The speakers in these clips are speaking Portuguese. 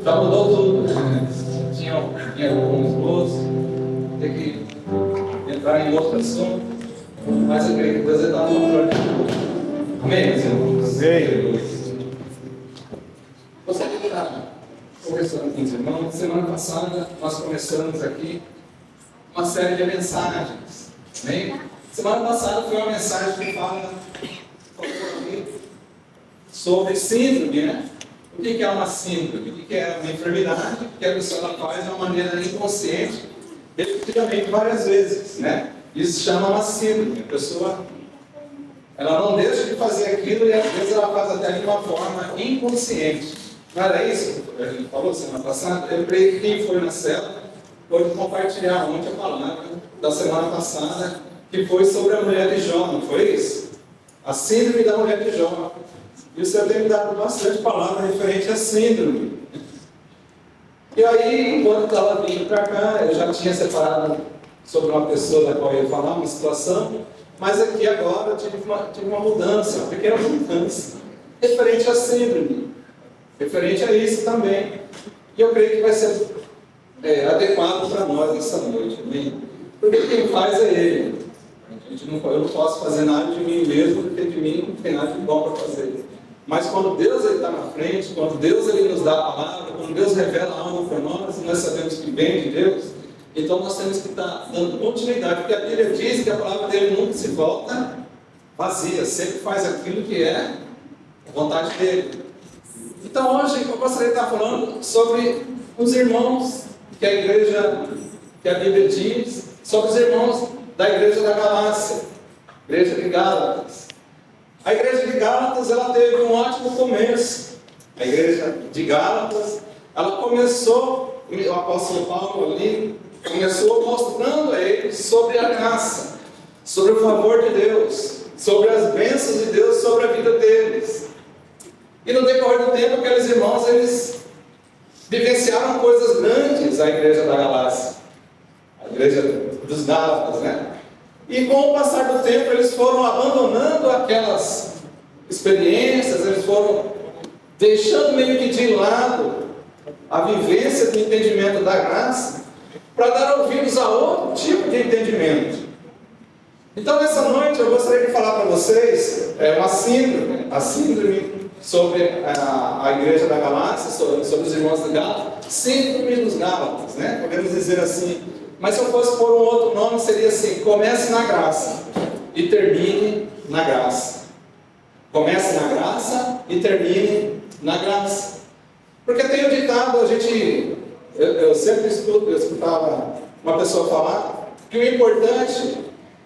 Já mudou tudo. Tinha alguns outros, tem que entrar em outro assunto, mas eu creio que Deus está no controle de tudo. Amém, meus irmãos? Amém. Gostaria de estar conversando com os irmãos. Semana passada nós começamos aqui uma série de mensagens. Amém? Semana passada foi uma mensagem que fala sobre síndrome, né? O que é uma síndrome? O que é uma enfermidade que a pessoa faz de uma maneira inconsciente, repetidamente várias vezes, né? Isso se chama uma síndrome. A pessoa, ela não deixa de fazer aquilo e às vezes ela faz até de uma forma inconsciente. Não era isso que a gente falou semana passada? Eu creio que quem foi na célula pode compartilhar ontem a palavra da semana passada, que foi sobre a mulher de Jó, não foi isso? A síndrome da mulher de Jó. E o Senhor tem me dado bastante palavra referente à síndrome. E aí, enquanto estava vindo para cá, eu já tinha separado sobre uma pessoa da qual eu ia falar, uma situação, mas aqui agora eu tive uma mudança, uma pequena mudança, referente à síndrome, referente a isso também. E eu creio que vai ser adequado para nós essa noite, né? Porque quem faz é Ele. Eu não posso fazer nada de mim mesmo, porque de mim não tem nada de bom para fazer. Mas quando Deus está na frente, quando Deus nos dá a palavra, quando Deus revela algo para nós, e nós sabemos que vem de Deus, então nós temos que estar dando continuidade, porque a Bíblia diz que a palavra dele nunca se volta vazia, sempre faz aquilo que é a vontade dele. Então hoje eu gostaria de estar falando sobre os irmãos que a igreja, que a Bíblia diz, sobre os irmãos da igreja da Galácia, igreja de Gálatas. A igreja de Gálatas, ela teve um ótimo começo. A igreja de Gálatas, ela começou, o apóstolo Paulo ali, começou mostrando a eles sobre a graça, sobre o favor de Deus, sobre as bênçãos de Deus sobre a vida deles. E no decorrer do tempo, aqueles irmãos, eles vivenciaram coisas grandes, a igreja da Galácia, a igreja dos Gálatas, né? E com o passar do tempo, eles foram abandonando aquelas experiências, eles foram deixando meio que de lado a vivência do entendimento da graça, para dar ouvidos a outro tipo de entendimento. Então, nessa noite, eu gostaria de falar para vocês uma síndrome, a síndrome sobre a igreja da Galácia, sobre os irmãos da Gálatas, síndrome dos Gálatas, né? Podemos dizer assim. Mas se eu fosse pôr um outro nome, seria assim: comece na graça e termine na graça. Comece na graça e termine na graça. Porque tem o ditado, eu sempre eu escutava uma pessoa falar que o importante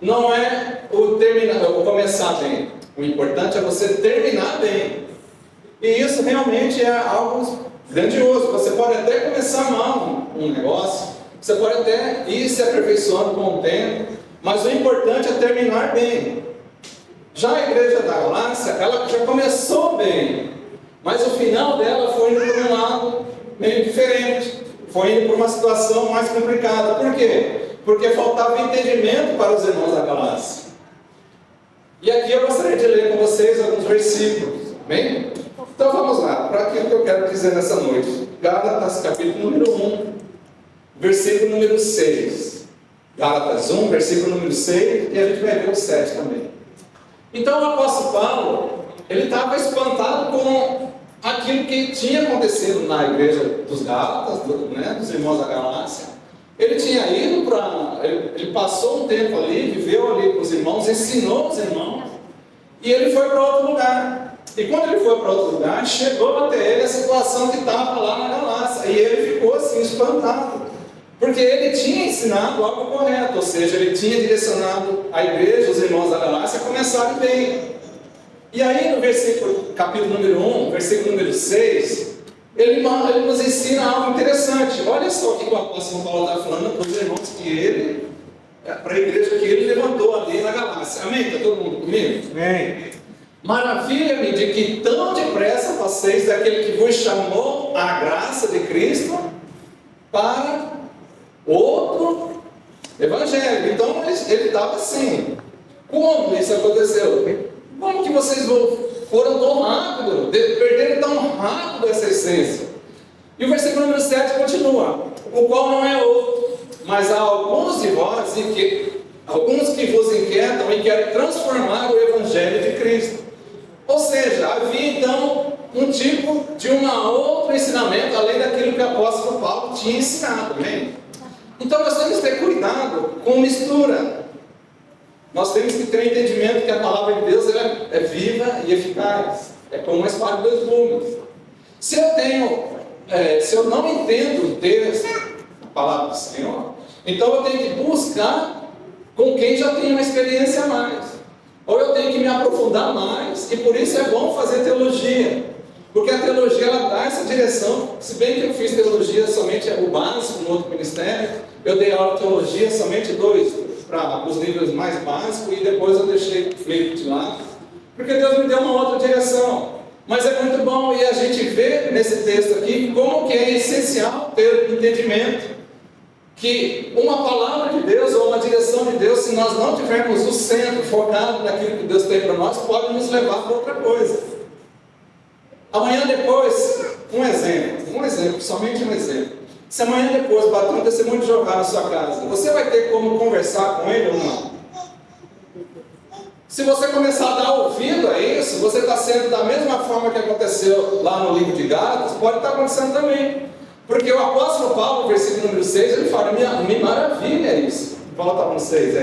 não é o começar bem. O importante é você terminar bem. E isso realmente é algo grandioso. Você pode até começar mal um negócio, você pode até ir se aperfeiçoando com o tempo, mas o importante é terminar bem. Já a igreja da Galácia, ela já começou bem, mas o final dela foi indo por um lado meio diferente, foi indo por uma situação mais complicada. Por quê? Porque faltava entendimento para os irmãos da Galácia. E aqui eu gostaria de ler com vocês alguns versículos, bem? Então vamos lá, para aquilo que eu quero dizer nessa noite. Gálatas, capítulo número 1. Versículo número 6. Gálatas 1, versículo número 6, e a gente vai ver o 7 também. Então o apóstolo Paulo, ele estava espantado com aquilo que tinha acontecido na igreja dos Gálatas, dos irmãos da Galácia. Ele tinha ido ele passou um tempo ali, viveu ali com os irmãos, ensinou os irmãos, e ele foi para outro lugar. E quando ele foi para outro lugar, chegou até ele a situação que estava lá na Galácia, e ele ficou assim espantado. Porque ele tinha ensinado algo correto, ou seja, ele tinha direcionado a igreja, os irmãos da Galácia, a começarem bem. E aí no capítulo número 1, versículo número 6, ele nos ensina algo interessante. Olha só o que o apóstolo Paulo está falando para os irmãos para a igreja que ele levantou ali na Galácia. Amém? Está todo mundo comigo? Amém. Maravilha-me de que tão depressa passeis daquele que vos chamou à graça de Cristo para outro evangelho. Então ele estava assim: como isso aconteceu? Como que vocês foram tão rápido, perderam tão rápido essa essência? E o versículo número 7 continua: o qual não é outro, mas há alguns de vós alguns que vos inquietam e querem transformar o Evangelho de Cristo. Ou seja, havia então um tipo de outro ensinamento, além daquilo que o apóstolo Paulo tinha ensinado, amém? Então nós temos que ter cuidado com mistura. Nós temos que ter o entendimento que a palavra de Deus ela é viva e eficaz. É como uma espada de dois gumes. Se eu não entendo o texto, a palavra do Senhor, então eu tenho que buscar com quem já tem uma experiência a mais. Ou eu tenho que me aprofundar mais, e por isso é bom fazer teologia. Porque a teologia ela dá essa direção. Se bem que eu fiz teologia somente o básico no outro ministério, eu dei aula de teologia somente para os níveis mais básicos, e depois eu deixei meio de lado. Porque Deus me deu uma outra direção. Mas é muito bom, e a gente vê nesse texto aqui como que é essencial ter entendimento que uma palavra de Deus ou uma direção de Deus, se nós não tivermos o centro focado naquilo que Deus tem para nós, pode nos levar para outra coisa. Amanhã depois, um exemplo, somente um exemplo. Se amanhã depois bater um testemunho de Jeová na sua casa, você vai ter como conversar com ele ou não? Se você começar a dar ouvido a isso, você está sendo da mesma forma que aconteceu lá no livro de Gálatas, pode estar acontecendo também. Porque o apóstolo Paulo, no versículo número 6, ele fala: me maravilha isso. Volta no 6,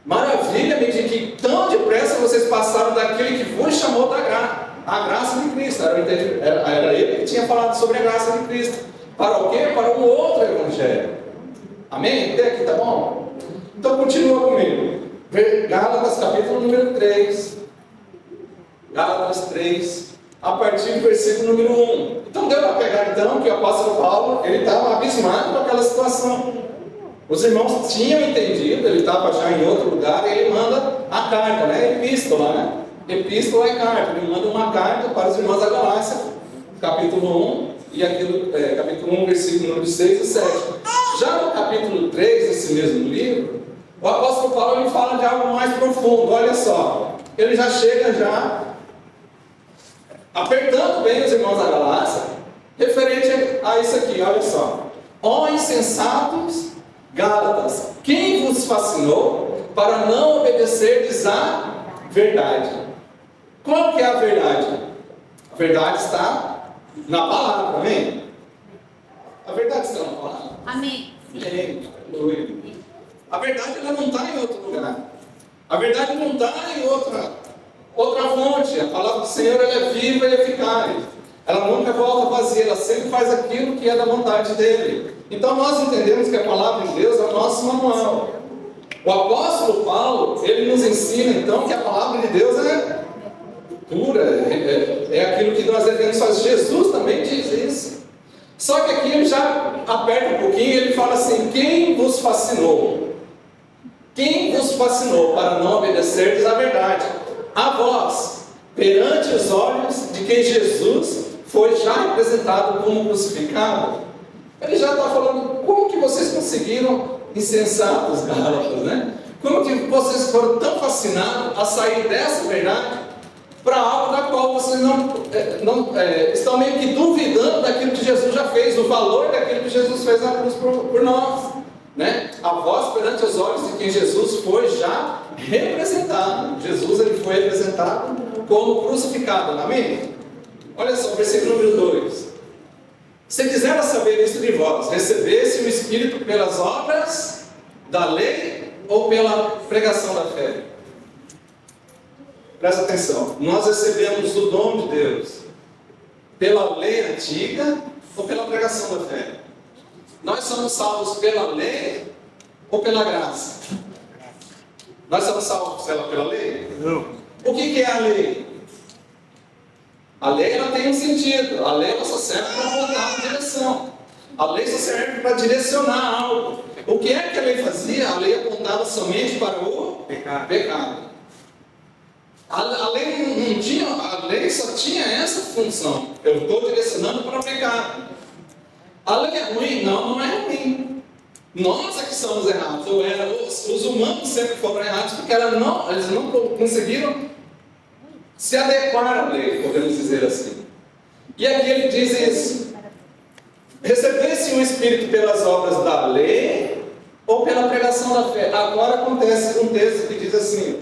maravilha-me de que tão depressa vocês passaram daquele que vos chamou da graça de Cristo. Era ele que tinha falado sobre a graça de Cristo. Para o quê? Para um outro evangelho. Amém? Até aqui, tá bom? Então continua comigo. Gálatas capítulo número 3. Gálatas 3. A partir do versículo número 1. Então deu para pegar então que o apóstolo Paulo ele estava abismado com aquela situação. Os irmãos tinham entendido, ele estava já em outro lugar, e ele manda a carta, epístola, Epístola é carta, ele manda uma carta para os irmãos da Galácia, capítulo 1, e capítulo 1, versículo número 6 e 7. Já no capítulo 3 desse mesmo livro, o apóstolo Paulo ele fala de algo mais profundo. Olha só, ele já chega apertando bem os irmãos da Galácia, referente a isso aqui, olha só. Ó insensatos Gálatas, quem vos fascinou para não obedecerdes à verdade? Qual que é a verdade? A verdade está na palavra, amém? A verdade está na palavra? Amém. Amém. A verdade ela não está em outro lugar. A verdade não está em outra fonte. A palavra do Senhor ela é viva e eficaz. Ela nunca volta vazia, ela sempre faz aquilo que é da vontade dele. Então nós entendemos que a palavra de Deus é o nosso manual. O apóstolo Paulo, ele nos ensina então que a palavra de Deus é pura, é aquilo que nós devemos fazer. Jesus também diz isso. Só que aqui ele já aperta um pouquinho e ele fala assim: quem vos fascinou? Quem vos fascinou para não obedecerdes à verdade? A vós, perante os olhos de quem Jesus foi já representado como crucificado. Ele já está falando: como que vocês conseguiram, insensatos Gálatas, Como que vocês foram tão fascinados a sair dessa verdade para algo da qual vocês estão meio que duvidando daquilo que Jesus já fez, o valor daquilo que Jesus fez na cruz por nós, A voz perante os olhos de quem Jesus foi já representado. Jesus ele foi representado como crucificado, amém? Olha só, versículo número 2. Se quisera saber isso de vós, recebesse o Espírito pelas obras da lei ou pela pregação da fé? Presta atenção, nós recebemos o dom de Deus pela lei antiga ou pela pregação da fé? Nós somos salvos pela lei ou pela graça? Nós somos salvos pela lei? Não. O que é a lei? A lei ela tem um sentido, a lei ela só serve para apontar uma direção. A lei só serve para direcionar algo. O que é que a lei fazia? A lei apontava somente para o pecado. A lei não tinha, a lei só tinha essa função. Eu estou direcionando para o pecado. A lei é ruim? Não, não é ruim. Nós é que somos errados. Os humanos sempre foram errados porque eles não conseguiram se adequar à lei, podemos dizer assim. E aqui ele diz isso. Espírito pelas obras da lei ou pela pregação da fé? Agora acontece um texto que diz assim,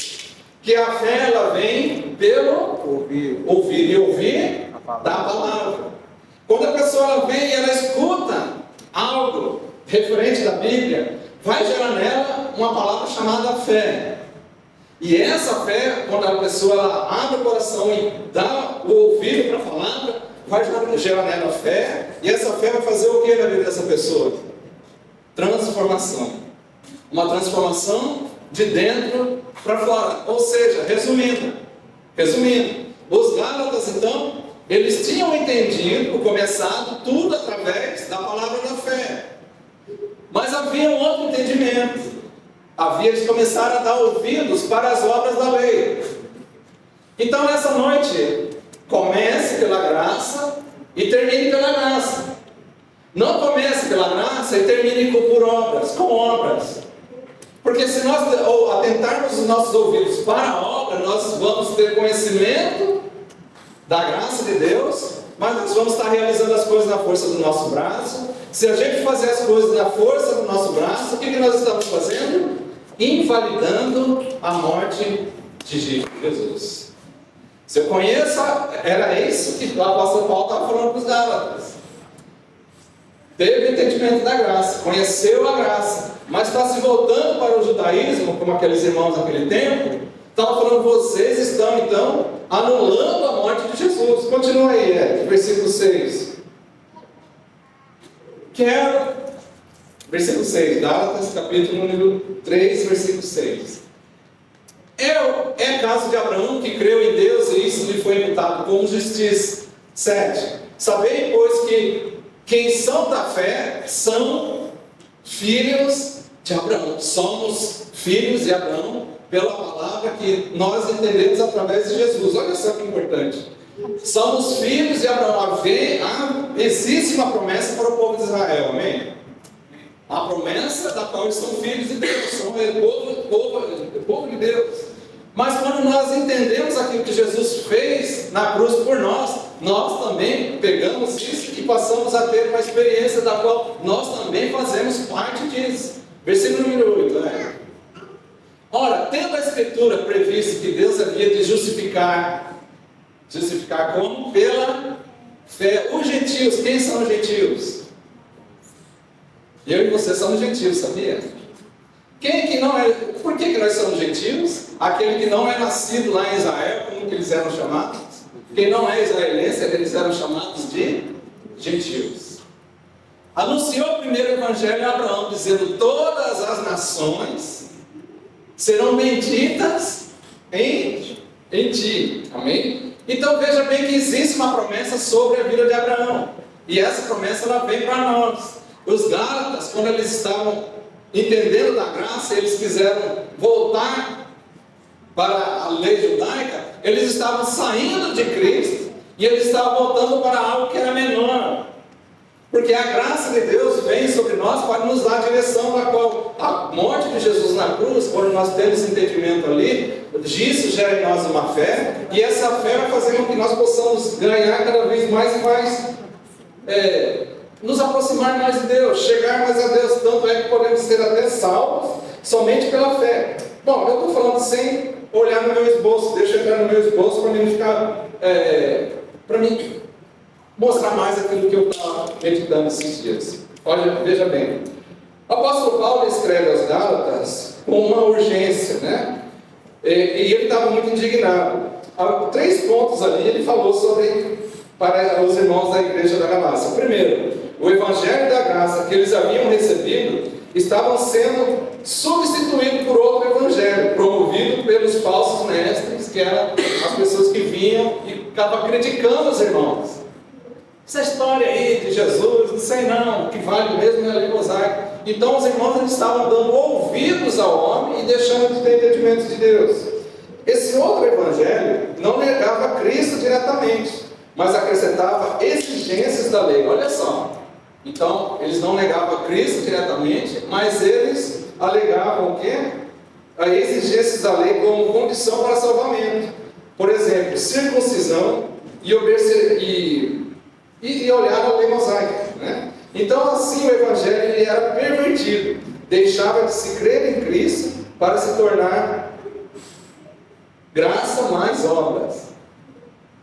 que a fé ela vem pelo ouvir e ouvir da palavra. Quando a pessoa ela vem e ela escuta algo referente da Bíblia, vai gerar nela uma palavra chamada fé. E essa fé, quando a pessoa ela abre o coração e dá o ouvido para a palavra, vai gerar nela fé, e essa fé vai fazer o que na vida dessa pessoa? Transformação. Uma transformação de dentro para fora. Ou seja, resumindo, os Gálatas então, eles tinham entendido, começado tudo através da palavra da fé. Mas havia um outro entendimento. Eles começaram a dar ouvidos para as obras da lei. Então nessa noite, comece pela graça e termine pela graça. Não comece pela graça e termine com obras. Porque se nós atentarmos os nossos ouvidos para a obra, nós vamos ter conhecimento da graça de Deus, mas nós vamos estar realizando as coisas na força do nosso braço. Se a gente fazer as coisas na força do nosso braço, o que nós estamos fazendo? Invalidando a morte de Jesus. Se eu conheço, era isso que o apóstolo Paulo estava falando para os Gálatas. Teve entendimento da graça, conheceu a graça, mas está se voltando para o judaísmo, como aqueles irmãos naquele tempo, estava falando, vocês estão então anulando a morte de Jesus. Continua aí, versículo 6. Versículo 6, Gálatas, capítulo número 3, versículo 6. É caso de Abraão que creu em Deus e isso lhe foi imputado como justiça. 7. Sabei, pois, que quem são da fé são filhos de Abraão. Somos filhos de Abraão pela palavra que nós entendemos através de Jesus. Olha só que importante. Somos filhos de Abraão. Existe uma promessa para o povo de Israel, amém? A promessa da qual eles são filhos de Deus, são o povo de Deus. Mas quando nós entendemos aquilo que Jesus fez na cruz por nós, nós também pegamos isso e passamos a ter uma experiência da qual nós também fazemos parte disso. Versículo número 8, né? Ora, tendo a Escritura previsto que Deus havia de justificar como? Pela fé. Os gentios, quem são os gentios? Eu e você somos gentios, sabia? Quem que não é? Por que nós somos gentios? Aquele que não é nascido lá em Israel, como que eles eram chamados? Quem não é israelense, eles eram chamados de gentios. Anunciou o primeiro evangelho a Abraão, dizendo: todas as nações serão benditas em ti. Amém? Então veja bem que existe uma promessa sobre a vida de Abraão. E essa promessa ela vem para nós. Os Gálatas, quando eles estavam entendendo da graça, eles quiseram voltar para a lei judaica, eles estavam saindo de Cristo e eles estavam voltando para algo que era menor. Porque a graça de Deus vem sobre nós para nos dar a direção da qual a morte de Jesus na cruz, quando nós temos entendimento ali, isso gera em nós uma fé, e essa fé vai fazer com que nós possamos ganhar cada vez mais e mais, nos aproximar mais de Deus, chegar mais a Deus, tanto é que podemos ser até salvos somente pela fé. Bom, eu estou falando sem olhar no meu esboço, deixa eu entrar no meu esboço para mim ficar, para mim mostrar mais aquilo que eu estava meditando esses dias. Olha, veja bem, o apóstolo Paulo escreve aos Gálatas com uma urgência, né? E ele estava muito indignado. Há 3 pontos ali ele falou para os irmãos da igreja da Galácia. Primeiro, o evangelho da graça que eles haviam recebido estavam sendo substituído por outro evangelho, promovido pelos falsos mestres, que eram as pessoas que vinham e ficavam criticando os irmãos. Essa história aí de Jesus, não sei não, o que vale mesmo é a lei mosaica. Então os irmãos eles estavam dando ouvidos ao homem e deixando de ter entendimento de Deus. Esse outro evangelho não negava Cristo diretamente, mas acrescentava exigências da lei. Olha só. Então, eles não negavam Cristo diretamente, mas eles alegavam o quê? As exigências da lei como condição para salvamento. Por exemplo, circuncisão e olhar a lei mosaica, né? Então assim o Evangelho ele era pervertido, deixava de se crer em Cristo para se tornar graça mais obras.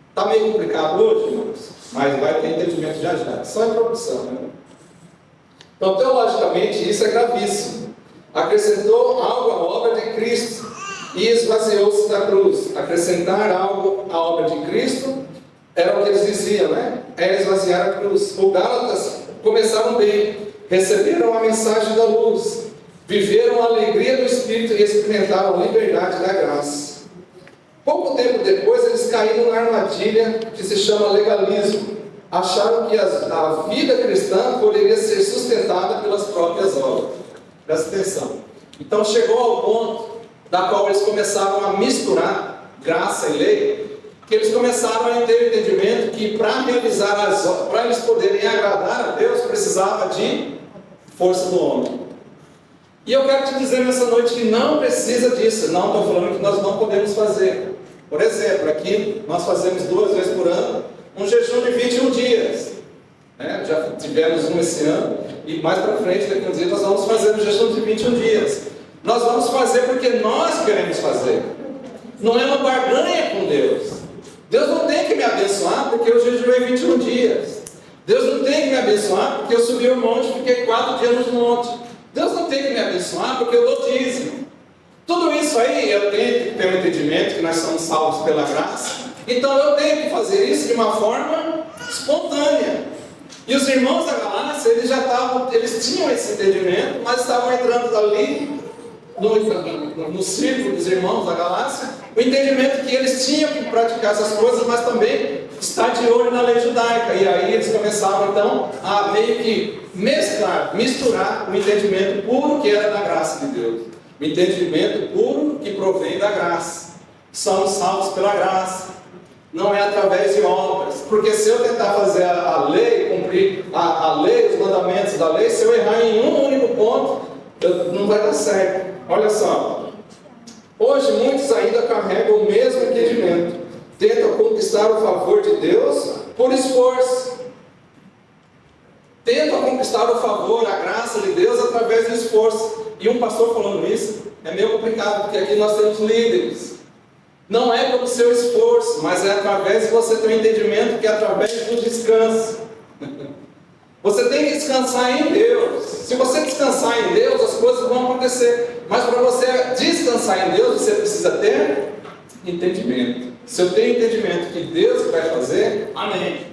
Está meio complicado hoje, irmãos, mas vai ter entendimento já já. Só a introdução, né? Então, teologicamente, isso é gravíssimo. Acrescentou algo à obra de Cristo e esvaziou-se da cruz. Acrescentar algo à obra de Cristo era o que eles diziam, né? É esvaziar a cruz. Os Gálatas começaram bem, receberam a mensagem da luz, viveram a alegria do Espírito e experimentaram a liberdade da graça. Pouco tempo depois, eles caíram na armadilha que se chama legalismo. Acharam que a vida cristã poderia ser sustentada pelas próprias obras. Presta atenção. Então chegou ao ponto da qual eles começaram a misturar graça e lei, que eles começaram a ter o entendimento que para realizar para eles poderem agradar a Deus, precisava de força do homem. E eu quero te dizer nessa noite que não precisa disso. Não estou falando que nós não podemos fazer. Por exemplo, aqui nós fazemos 2 vezes por ano um jejum de 21 dias. Já tivemos um esse ano, e mais para frente, daqui a uns dias, nós vamos fazer um jejum de 21 dias. Nós vamos fazer porque nós queremos fazer. Não é uma barganha com Deus. Deus não tem que me abençoar porque eu jejuei 21 dias. Deus não tem que me abençoar porque eu subi o monte e fiquei 4 dias no monte. Deus não tem que me abençoar porque eu dou dízimo. Tudo isso aí eu tenho que ter um entendimento que nós somos salvos pela graça. Então eu tenho que fazer isso de uma forma espontânea. E os irmãos da Galácia, eles tinham esse entendimento, mas estavam entrando ali no círculo dos irmãos da Galácia, o entendimento que eles tinham que praticar essas coisas, mas também estar de olho na lei judaica. E aí eles começavam então a meio que misturar o entendimento puro que era da graça de Deus. O entendimento puro que provém da graça. Somos salvos pela graça. Não é através de obras. Porque se eu tentar fazer a lei, cumprir a lei, os mandamentos da lei, se eu errar em um único ponto, não vai dar certo. Olha só. Hoje muitos ainda carregam o mesmo entendimento. Tentam conquistar o favor de Deus por esforço. Tentam conquistar o favor, a graça de Deus através do esforço. E um pastor falando isso é meio complicado, porque aqui nós temos líderes. Não é pelo seu esforço, mas é através de você ter um entendimento que é através do descanso. Você tem que descansar em Deus. Se você descansar em Deus, as coisas vão acontecer. Mas para você descansar em Deus, você precisa ter entendimento. Se eu tenho entendimento que Deus vai fazer, amém.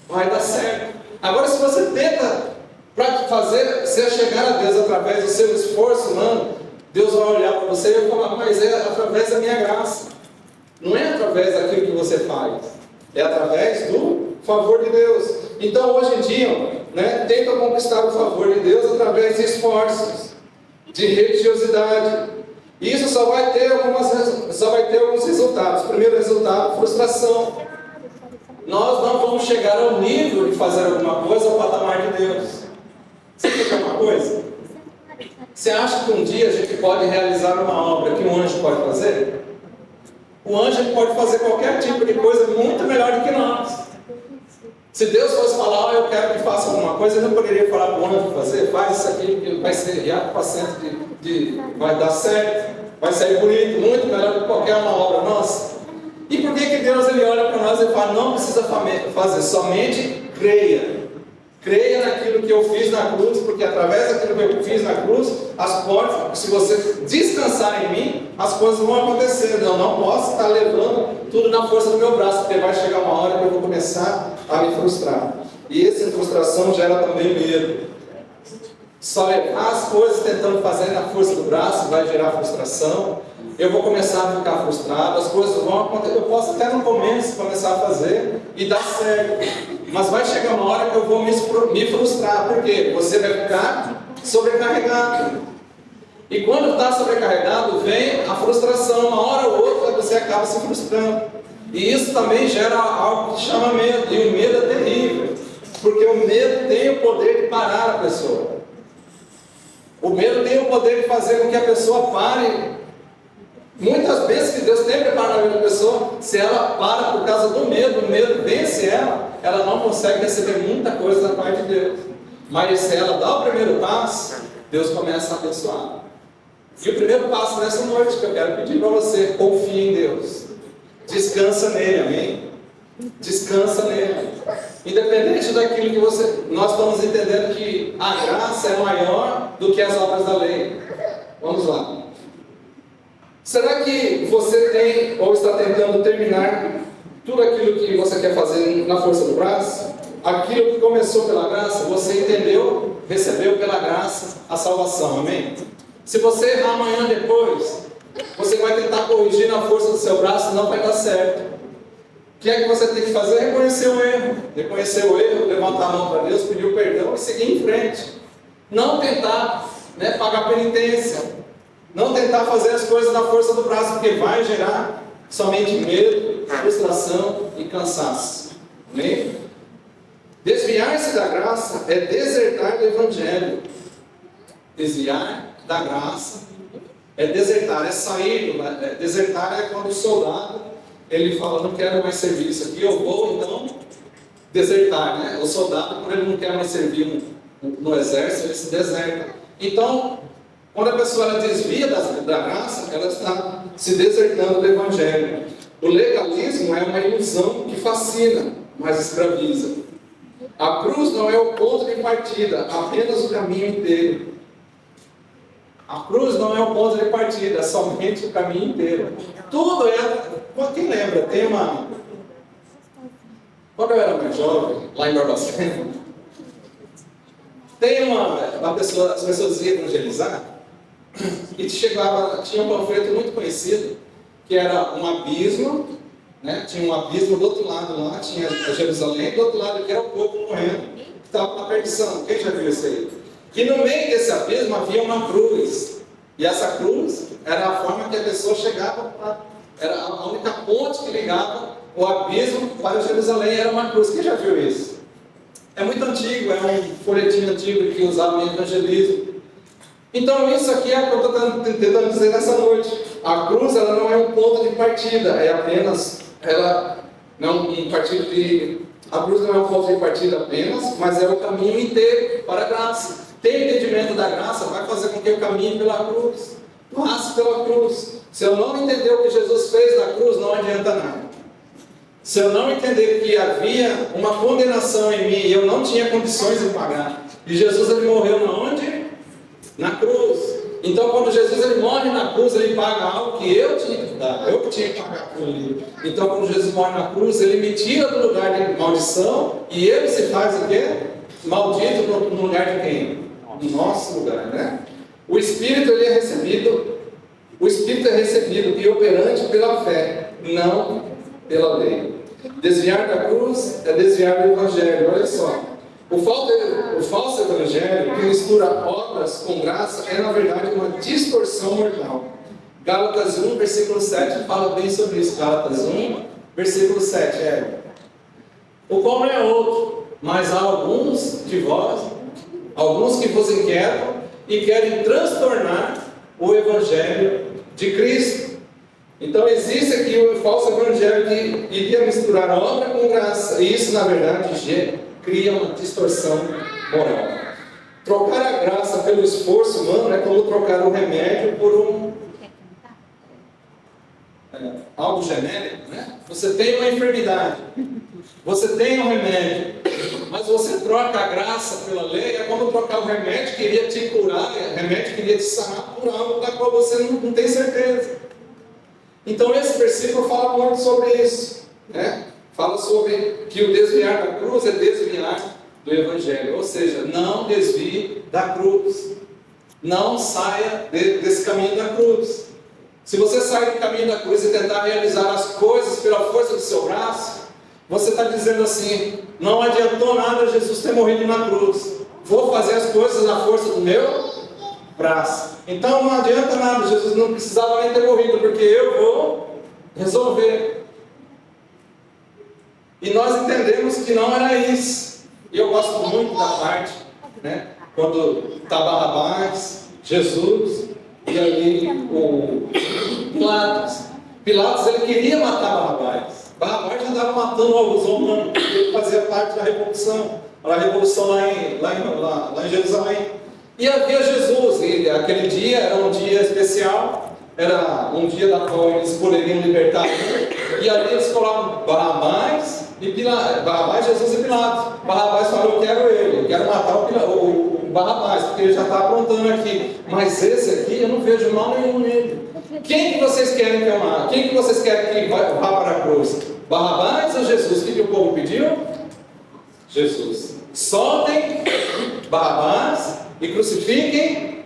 Vai dar certo. Agora, se você tenta você chegar a Deus através do seu esforço humano, Deus vai olhar para você e vai falar, mas é através da minha graça. Não é através daquilo que você faz. É através do favor de Deus. Então, hoje em dia, tentam conquistar o favor de Deus através de esforços, de religiosidade. E isso só vai ter alguns resultados. Primeiro resultado, frustração. Nós não vamos chegar ao nível de fazer alguma coisa ao patamar de Deus. Você quer uma coisa? Você acha que um dia a gente pode realizar uma obra que um anjo pode fazer? O anjo pode fazer qualquer tipo de coisa muito melhor do que nós. Se Deus fosse falar, eu quero que faça alguma coisa, ele não poderia falar para o anjo fazer, faz isso aqui, que vai ser riado paciente, vai dar certo, vai sair bonito, muito melhor do que qualquer uma obra nossa. E por que Deus ele olha para nós e fala, não precisa fazer, somente creia. Creia naquilo que eu fiz na cruz, porque através daquilo que eu fiz na cruz, as portas, se você descansar em mim, as coisas vão acontecer. Eu não posso estar levando tudo na força do meu braço, porque vai chegar uma hora que eu vou começar a me frustrar. E essa frustração gera também medo. Só levar as coisas tentando fazer na força do braço vai gerar frustração. Eu vou começar a ficar frustrado, as coisas vão acontecer. Eu posso até no começo começar a fazer e dar certo, mas vai chegar uma hora que eu vou me frustrar. Por quê? Você vai ficar sobrecarregado. E quando está sobrecarregado, vem a frustração. Uma hora ou outra você acaba se frustrando. E isso também gera algo que chama medo. E o medo é terrível, porque o medo tem o poder de parar a pessoa. O medo tem o poder de fazer com que a pessoa pare. Muitas vezes que Deus tem preparado a vida da pessoa, se ela para por causa do medo, o medo vence ela não consegue receber muita coisa da parte de Deus. Mas se ela dá o primeiro passo, Deus começa a abençoar. E o primeiro passo nessa noite que eu quero pedir para você: confie em Deus. Descansa nele, amém? Descansa nele. Independente daquilo que nós estamos entendendo que a graça é maior do que as obras da lei. Vamos lá. Será que você tem ou está tentando terminar tudo aquilo que você quer fazer na força do braço? Aquilo que começou pela graça, você entendeu, recebeu pela graça a salvação, amém? Se você errar amanhã depois, você vai tentar corrigir na força do seu braço e não vai dar certo. O que é que você tem que fazer? Reconhecer o erro. Reconhecer o erro, levantar a mão para Deus, pedir o perdão e seguir em frente. Não tentar pagar penitência. Não tentar fazer as coisas na força do braço, porque vai gerar somente medo, frustração e cansaço. Amém? Desviar-se da graça é desertar do Evangelho. Desviar da graça é desertar, é sair. Desertar é quando o soldado ele fala: não quero mais servir isso aqui, eu vou então desertar, né? O soldado, quando ele não quer mais servir no exército, ele se deserta. Então, quando a pessoa ela desvia da graça, ela está se desertando do Evangelho. O legalismo é uma ilusão que fascina, mas escraviza. A cruz não é o ponto de partida, apenas o caminho inteiro. A cruz não é o ponto de partida, é somente o caminho inteiro. Tudo é... Quem lembra? Tem uma... Quando eu era mais jovem, lá em Barbacena, tem uma pessoa, as pessoas iam evangelizar, e tinha um panfleto muito conhecido, que era um abismo, né? Tinha um abismo do outro lado lá, tinha Jerusalém, do outro lado que era o povo morrendo, que estava na perdição. Quem já viu isso aí? E no meio desse abismo havia uma cruz, e essa cruz era a forma que a pessoa chegava era a única ponte que ligava o abismo para Jerusalém, era uma cruz. Quem já viu isso? É muito antigo, é um folhetim antigo que usava no evangelismo. Então isso aqui é o que eu estou tentando dizer nessa noite. A cruz ela não é um ponto de partida, é apenas, ela não um partido de, a cruz não é um ponto de partida apenas, mas é o caminho inteiro para a graça. Ter entendimento da graça vai fazer com que eu caminhe pela cruz, passe pela cruz. Se eu não entender o que Jesus fez na cruz, não adianta nada. Se eu não entender que havia uma condenação em mim e eu não tinha condições de pagar, e Jesus ele morreu na onde? Na cruz. Então quando Jesus ele morre na cruz, ele paga algo que eu tinha que dar, eu que tinha que pagar por ele. Então quando Jesus morre na cruz, ele me tira do lugar de maldição e ele se faz o quê? Maldito no lugar de quem? No nosso lugar, né? O Espírito ele é recebido, o Espírito é recebido e operante pela fé, não pela lei. Desviar da cruz é desviar do Evangelho. Olha só, o falso Evangelho que mistura obras com graça é na verdade uma distorção mortal. Gálatas 1, versículo 7 fala bem sobre isso. Gálatas 1, versículo 7 o qual não é outro, mas há alguns de vós, alguns que vos inquietam e querem transtornar o Evangelho de Cristo. Então existe aqui o falso evangelho que iria misturar obra com graça, e isso na verdade cria uma distorção moral. Trocar a graça pelo esforço humano é como trocar o remédio por algo genérico, né? Você tem uma enfermidade, você tem um remédio, mas você troca a graça pela lei, é como trocar o remédio que iria te curar, o remédio que iria te sanar por algo da qual você não tem certeza. Então esse versículo fala muito sobre isso, né? Fala sobre que o desviar da cruz é desviar do Evangelho, ou seja, não desvie da cruz, não saia desse caminho da cruz. Se você sair do caminho da cruz e tentar realizar as coisas pela força do seu braço, você está dizendo assim: não adiantou nada Jesus ter morrido na cruz, vou fazer as coisas na força do meu braço. Então não adianta nada, Jesus não precisava nem ter morrido, porque eu vou resolver. E nós entendemos que não era isso. E eu gosto muito da parte, né, quando está Barrabás, Jesus e ali o Pilatos ele queria matar Barrabás. Barrabás já andava matando alguns romanos, ele fazia parte da revolução. para a revolução lá em Jerusalém. E havia Jesus, e aquele dia era um dia especial, era um dia da qual eles poderiam libertar ele, e ali eles colocam Barrabás, Barrabás, Jesus e Pilatos. Barrabás falou: eu quero ele, eu quero matar o Barrabás, porque ele já está aprontando aqui, mas esse aqui eu não vejo mal nenhum nele. Quem que vocês querem que eu mate? Quem que vocês querem que vá para a cruz? Barrabás ou Jesus? O que o povo pediu? Jesus. Soltem Barrabás e crucifiquem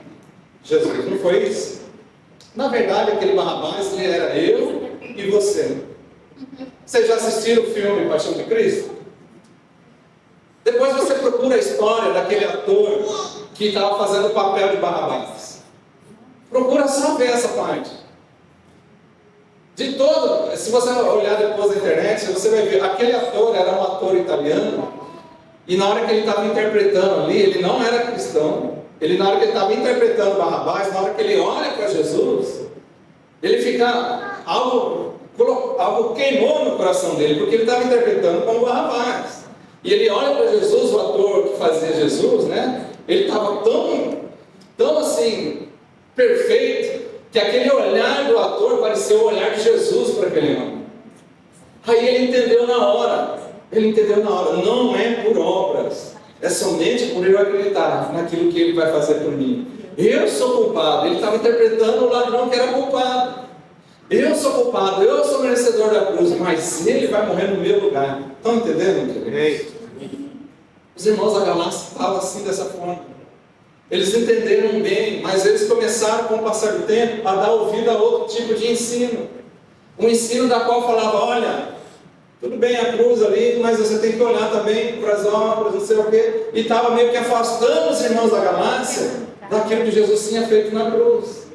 Jesus. Não foi isso? Na verdade, aquele Barrabás, ele era eu e você. Vocês já assistiram o filme Paixão de Cristo? Depois você procura a história daquele ator que estava fazendo o papel de Barrabás. Procura só ver essa parte. De todo, se você olhar depois na internet, você vai ver, aquele ator era um ator italiano, e na hora que ele estava interpretando ali, ele não era cristão. Na hora que ele estava interpretando Barrabás, na hora que ele olha para Jesus, ele fica, algo queimou no coração dele, porque ele estava interpretando como Barrabás. E ele olha para Jesus, o ator que fazia Jesus, né? Ele estava tão assim, perfeito, que aquele olhar do ator parecia o olhar de Jesus para aquele homem. Aí ele entendeu na hora, não é por obras, é somente por eu acreditar naquilo que ele vai fazer por mim. Eu sou culpado. Ele estava interpretando o ladrão que era culpado. Eu sou culpado, eu sou merecedor da cruz, mas ele vai morrer no meu lugar. Estão entendendo? Os irmãos da Galácia estavam assim, dessa forma. Eles entenderam bem, mas eles começaram, com o passar do tempo, a dar ouvido a outro tipo de ensino. Um ensino da qual falava: olha, tudo bem a cruz ali, mas você tem que olhar também para as obras, não sei o quê. E estava meio que afastando os irmãos da Galácia daquilo que Jesus tinha feito na cruz.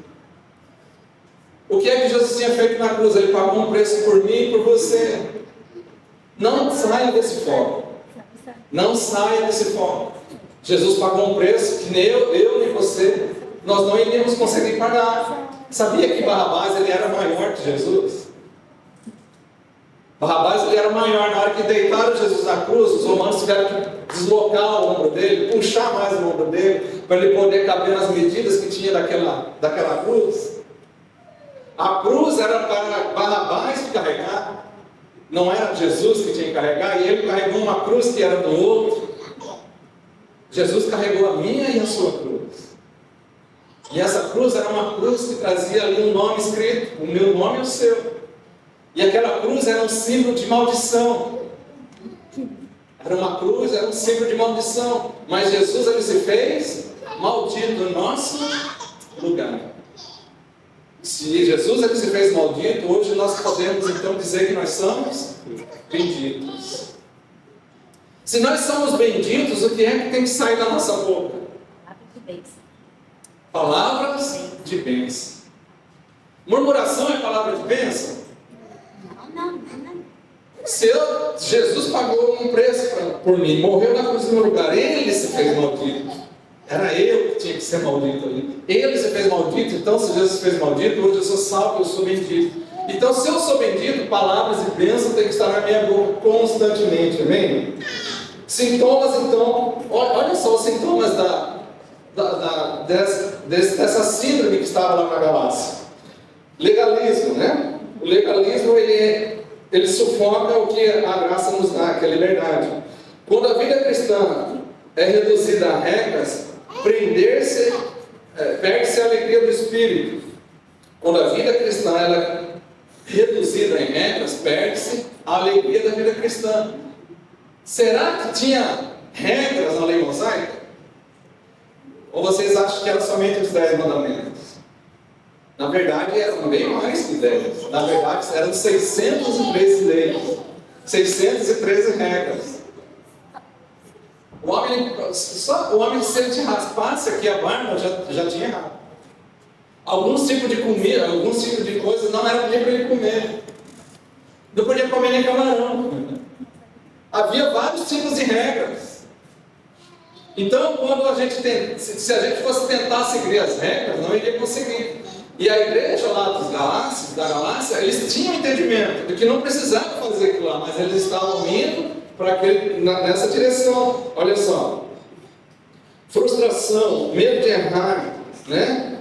O que é que Jesus tinha feito na cruz? Ele pagou um preço por mim e por você. Não saia desse foco. Não saia desse foco. Jesus pagou um preço que nem eu nem você, nós não iríamos conseguir pagar. Sabia que Barrabás ele era maior que Jesus? Barrabás ele era maior. Na hora que deitaram Jesus na cruz, os romanos tiveram que deslocar o ombro dele, puxar mais o ombro dele, para ele poder caber nas medidas que tinha daquela cruz. A cruz era para Barrabás carregar, não era Jesus que tinha que carregar, e ele carregou uma cruz que era do outro. Jesus carregou a minha e a sua cruz. E essa cruz era uma cruz que trazia ali um nome escrito, o meu nome e o seu. E aquela cruz era um símbolo de maldição. Era uma cruz, era um símbolo de maldição. Mas Jesus ele se fez maldito no nosso lugar. Se Jesus ele se fez maldito, hoje nós podemos então dizer que nós somos benditos. Se nós somos benditos, o que é que tem que sair da nossa boca? Palavras de bênção. Murmuração é palavra de bênção? Não. Jesus pagou um preço por mim, morreu na cruz no meu lugar, ele se fez maldito. Era eu que tinha que ser maldito ali. Ele se fez maldito, então se Jesus se fez maldito, hoje eu sou salvo, eu sou bendito. Então se eu sou bendito, palavras de bênção têm que estar na minha boca constantemente, amém? Sintomas então, olha só os sintomas dessa síndrome que estava lá na Galácia. Legalismo, né? O legalismo ele sufoca o que a graça nos dá, que é a liberdade. Quando a vida cristã é reduzida a regras, perde-se a alegria do Espírito. Quando a vida cristã ela é reduzida em regras, perde-se a alegria da vida cristã. Será que tinha regras na lei mosaica? Ou vocês acham que eram somente os 10 mandamentos? Na verdade eram bem mais que 10. Na verdade eram 613 leis, 613 regras. O homem se ele raspasse aqui a barba já tinha errado. Alguns tipos de comida, alguns tipos de coisas não era para ele comer. Não podia comer nem camarão. Havia vários tipos de regras. Então, quando se a gente fosse tentar seguir as regras, não iria conseguir. E a igreja lá da Galácia, eles tinham entendimento de que não precisavam fazer aquilo lá, mas eles estavam indo nessa direção. Olha só. Frustração, medo de errar, né?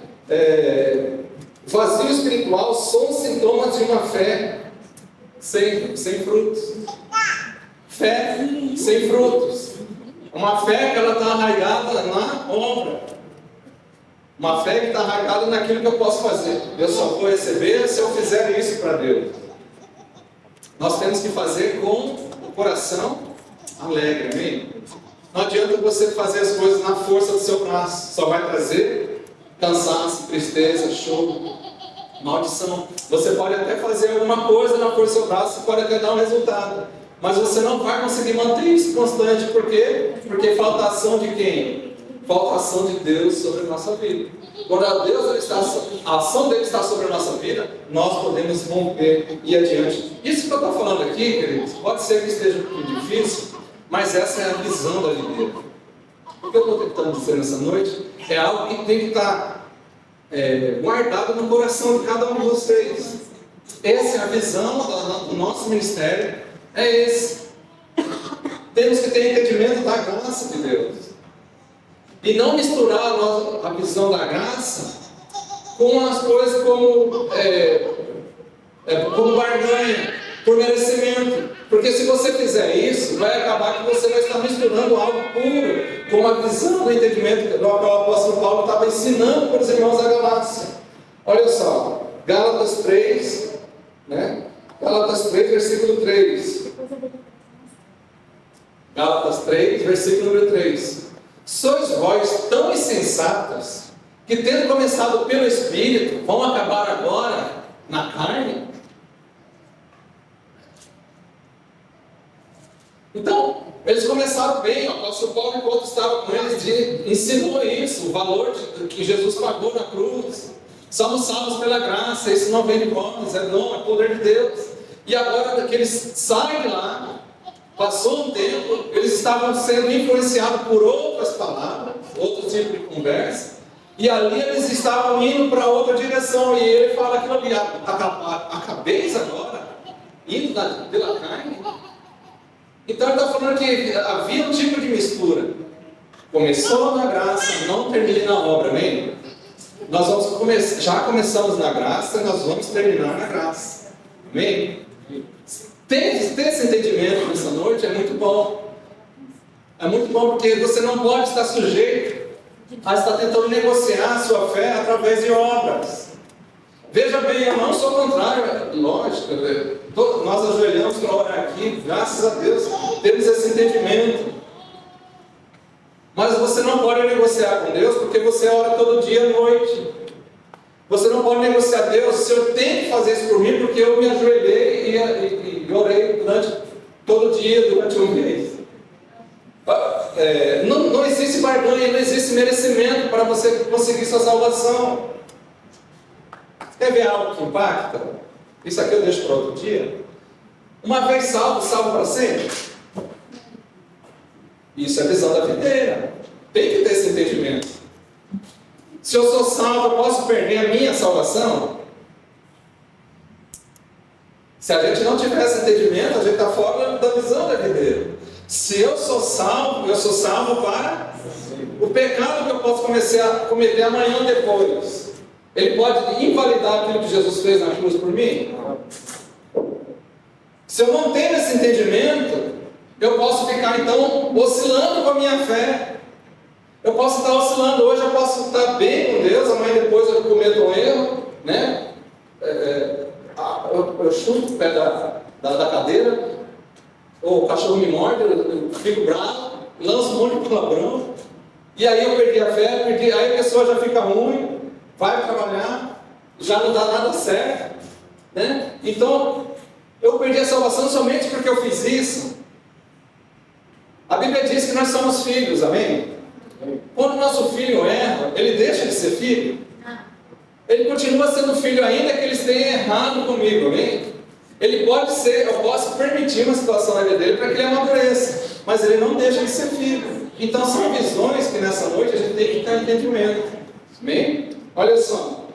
Vazio espiritual são sintomas de uma fé sem frutos. Fé sem frutos. Uma fé que ela está arraigada na obra. Uma fé que está arraigada naquilo que eu posso fazer. Eu só vou receber se eu fizer isso para Deus. Nós temos que fazer com o coração alegre, amém? Não adianta você fazer as coisas na força do seu braço. Só vai trazer cansaço, tristeza, choro, maldição. Você pode até fazer alguma coisa na força do seu braço, pode até dar um resultado. Mas você não vai conseguir manter isso constante. Por quê? Porque falta a ação de quem? Falta a ação de Deus sobre a nossa vida. Quando a ação dele está sobre a nossa vida, nós podemos romper e ir adiante. Isso que eu estou falando aqui, queridos, pode ser que esteja um pouco difícil, mas essa é a visão da videira. O que eu estou tentando dizer nessa noite é algo que tem que estar guardado no coração de cada um de vocês. Essa é a visão do nosso ministério. É esse. Temos que ter entendimento da graça de Deus. E não misturar a visão da graça com as coisas como barganha, por merecimento. Porque se você fizer isso, vai acabar que você vai estar misturando algo puro com a visão do entendimento do qual o apóstolo Paulo estava ensinando para os irmãos da Galácia. Olha só, Gálatas 3, né? Gálatas 3, versículo 3. Gálatas 3, versículo número 3. Sois vós tão insensatas, que tendo começado pelo Espírito, vão acabar agora na carne? Então, eles começaram bem. O apóstolo Paulo, enquanto estava com eles, ensinou isso, o valor que Jesus pagou na cruz. Somos salvos pela graça, isso não vem de nós, é dom, é poder de Deus. E agora que eles saem de lá, passou um tempo, eles estavam sendo influenciados por outras palavras, outro tipo de conversa, e ali eles estavam indo para outra direção, e ele fala aquilo ali, acabeis agora, indo pela carne. Então ele está falando que havia um tipo de mistura. Começou na graça, não termine na obra, amém? Nós já começamos na graça, nós vamos terminar na graça, amém? Ter esse entendimento nessa noite é muito bom. É muito bom porque você não pode estar sujeito a estar tentando negociar a sua fé através de obras. Veja bem, eu não sou contrário, lógico. Nós ajoelhamos para orar aqui, graças a Deus, temos esse entendimento. Mas você não pode negociar com Deus porque você ora todo dia à noite. Você não pode negociar, Deus, se eu tenho que fazer isso por mim, porque eu me ajoelhei e orei durante todo dia, durante um mês. Não existe barganha, não existe merecimento para você conseguir sua salvação. Quer ver algo que impacta? Isso aqui eu deixo para outro dia. Uma vez salvo, salvo para sempre. Isso é a visão da videira. Tem que ter esse entendimento. Se eu sou salvo, eu posso perder a minha salvação? Se a gente não tiver esse entendimento, a gente está fora da visão da videira. Se eu sou salvo para o pecado que eu posso começar a cometer amanhã ou depois. Ele pode invalidar aquilo que Jesus fez na cruz por mim? Se eu não tenho esse entendimento, eu posso ficar então oscilando com a minha fé. Eu posso estar oscilando hoje, eu posso estar bem com Deus, amanhã depois eu cometo um erro, né? Eu chuto o pé da cadeira, ou o cachorro me morde, eu fico bravo, lanço um monte de palavrão, e aí eu perdi a fé, aí a pessoa já fica ruim, vai trabalhar, já não dá nada certo, né? Então, eu perdi a salvação somente porque eu fiz isso. A Bíblia diz que nós somos filhos, amém? Quando o nosso filho erra, ele deixa de ser filho? Ele continua sendo filho ainda que eles tenham errado comigo, amém? Ele pode ser, eu posso permitir uma situação na vida dele para que ele amadureça, mas ele não deixa de ser filho. Então são visões que nessa noite a gente tem que ter entendimento, amém? Olha só,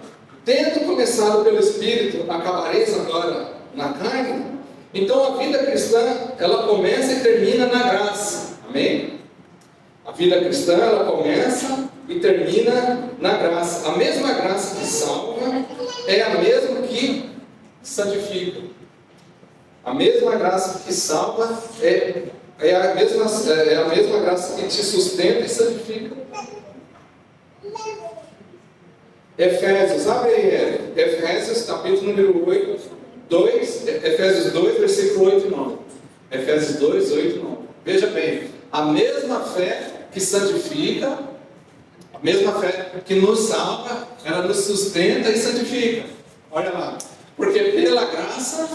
tendo começado pelo Espírito, acabareis agora na carne? Então a vida cristã, ela começa e termina na graça. Amém? A vida cristã, ela começa e termina na graça. A mesma graça que salva é a mesma que santifica. A mesma graça que salva é a mesma graça que te sustenta e santifica. Efésios, abre aí, Efésios capítulo número 2, Efésios 2, versículo 8 e 9. Efésios 2, 8 e 9. Veja bem, a mesma fé que santifica, a mesma fé que nos salva, ela nos sustenta e santifica. Olha lá, porque pela graça,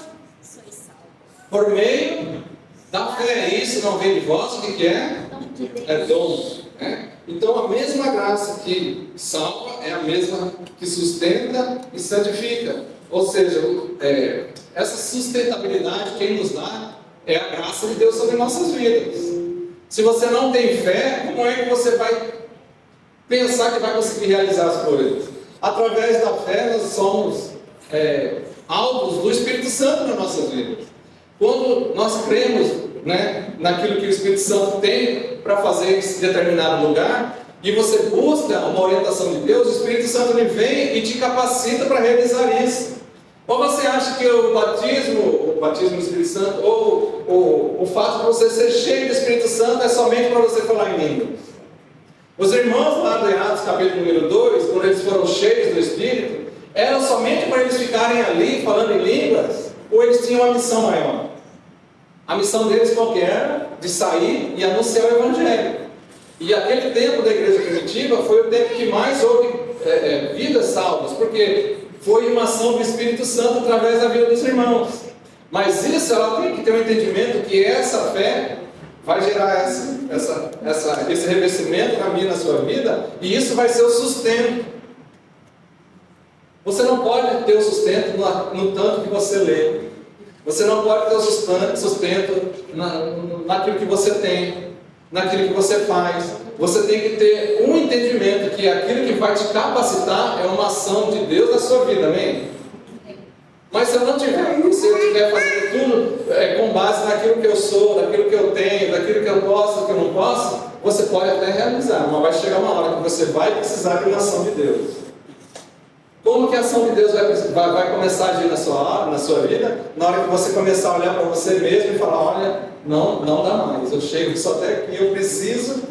por meio da fé, isso não vem de vós, o que é? É dom. Então a mesma graça que salva é a mesma que sustenta e santifica. Ou seja, essa sustentabilidade quem nos dá é a graça de Deus sobre nossas vidas. Se você não tem fé, como é que você vai pensar que vai conseguir realizar as coisas? Através da fé nós somos alvos do Espírito Santo nas nossas vidas. Quando nós cremos, naquilo que o Espírito Santo tem para fazer em determinado lugar, e você busca uma orientação de Deus, o Espírito Santo ele vem e te capacita para realizar isso. Ou você acha que o batismo do Espírito Santo, ou o fato de você ser cheio do Espírito Santo é somente para você falar em línguas? Os irmãos lá do Atos capítulo número 2, quando eles foram cheios do Espírito, era somente para eles ficarem ali falando em línguas, ou eles tinham uma missão maior? A missão deles qual que era? De sair e anunciar o Evangelho. E aquele tempo da igreja primitiva foi o tempo que mais houve vidas salvas, porque foi uma ação do Espírito Santo através da vida dos irmãos. Mas isso, ela tem que ter um entendimento que essa fé vai gerar esse revestimento na minha e na sua vida, e isso vai ser o sustento. Você não pode ter o sustento no tanto que você lê. Você não pode ter o sustento naquilo que você tem, naquilo que você faz. Você tem que ter um entendimento que aquilo que vai te capacitar é uma ação de Deus na sua vida, amém? Mas se eu não tiver isso, se eu estiver fazendo tudo com base naquilo que eu sou, naquilo que eu tenho, naquilo que eu posso, naquilo que eu não posso, você pode até realizar, mas vai chegar uma hora que você vai precisar de uma ação de Deus. Como que a ação de Deus vai começar a agir na sua vida? Na hora que você começar a olhar para você mesmo e falar, olha, não dá mais, eu chego só até aqui, eu preciso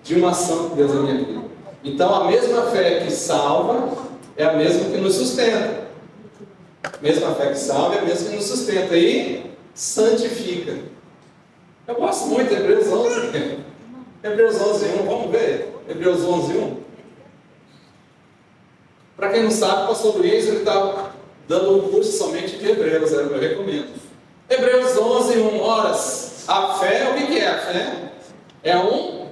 de uma ação de Deus na minha vida. Então a mesma fé que salva é a mesma que nos sustenta. A mesma fé que salva é a mesma que nos sustenta e santifica. Eu gosto muito de Hebreus 11. Hebreus 11, 1, vamos ver? Hebreus 11, 1. Para quem não sabe, o pastor Luiz está dando um curso somente de Hebreus, eu recomendo. Hebreus 11, 1. Horas, a fé, o que é a fé? É um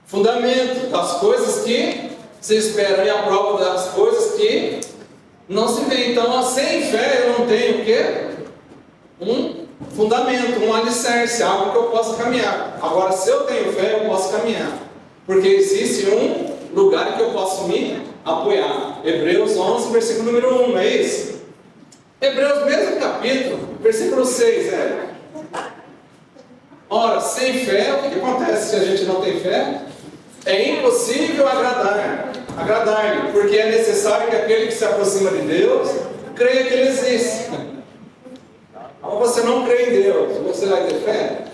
fundamento das coisas que se esperam e a prova das coisas que não se vê. Então, sem fé eu não tenho o quê? Um fundamento, um alicerce, algo que eu possa caminhar. Agora, se eu tenho fé, eu posso caminhar, porque existe um lugar em que eu posso me apoiar. Hebreus 11, versículo número 1, não é isso? Hebreus, mesmo capítulo, versículo 6, Ora, sem fé, o que acontece se a gente não tem fé? É impossível agradar-lhe, porque é necessário que aquele que se aproxima de Deus creia que Ele existe. Ou você não crê em Deus, você vai ter fé?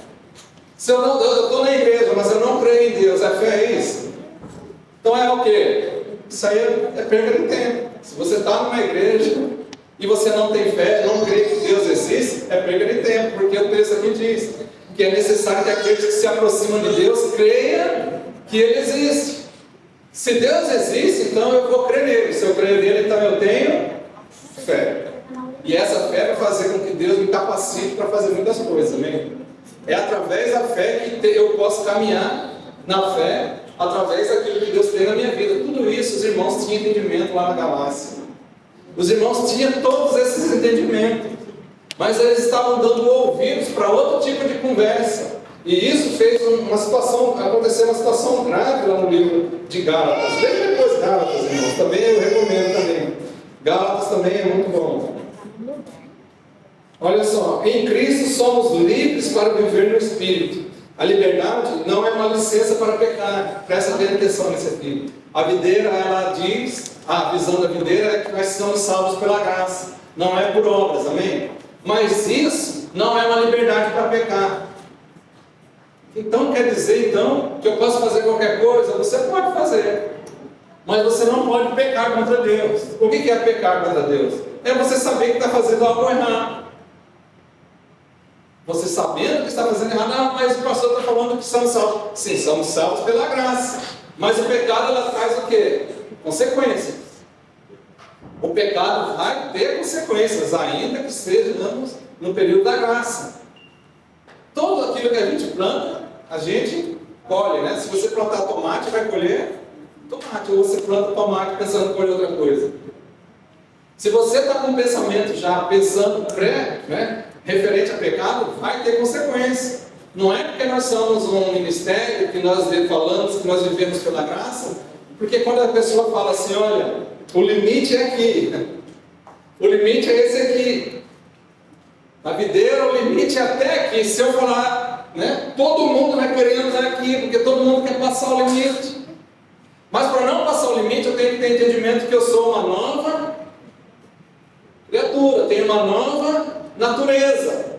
Se eu estou na igreja, mas eu não creio em Deus, a fé é isso? Então é o quê? Isso aí é perda de tempo. Se você está numa igreja e você não tem fé, não crê que Deus existe, é perda de tempo, porque o texto aqui diz que é necessário que aqueles que se aproximam de Deus creiam que Ele existe. Se Deus existe, então eu vou crer nele. Se eu creio nele, então eu tenho fé. E essa fé vai fazer com que Deus me capacite para fazer muitas coisas, amém? É através da fé que eu posso caminhar na fé, através daquilo que Deus tem na minha vida. Tudo isso os irmãos tinham entendimento lá na Galácia. Os irmãos tinham todos esses entendimentos, mas eles estavam dando ouvidos para outro tipo de conversa. E isso fez acontecer uma situação grave lá no livro de Gálatas. Veja depois Gálatas, irmãos. Também eu recomendo também. Gálatas também é muito bom. Olha só, em Cristo somos livres para viver no Espírito. A liberdade não é uma licença para pecar. Presta bem atenção nisso aqui. A videira, ela diz, a visão da videira é que nós somos salvos pela graça. Não é por obras, amém? Mas isso não é uma liberdade para pecar. Então quer dizer então que eu posso fazer qualquer coisa? Você pode fazer. Mas você não pode pecar contra Deus. O que é pecar contra Deus? É você saber que está fazendo algo errado. Você sabendo que está fazendo errado, ah, mas o pastor está falando que somos salvos. Sim, somos salvos pela graça. Mas o pecado, ela traz o quê? Consequências. O pecado vai ter consequências, ainda que estejamos no período da graça. Tudo aquilo que a gente planta, a gente colhe, né? Se você plantar tomate, vai colher tomate. Ou você planta tomate pensando em colher outra coisa. Se você está com um pensamento já pensando referente a pecado, vai ter consequência. Não é porque nós somos um ministério, que nós falamos, que nós vivemos pela graça, porque quando a pessoa fala assim, olha, o limite é aqui, o limite é esse aqui, na videira o limite é até aqui. Se eu falar, né, todo mundo vai querer entrar aqui, porque todo mundo quer passar o limite. Mas para não passar o limite, eu tenho que ter entendimento que eu sou uma nova criatura, tenho uma nova natureza.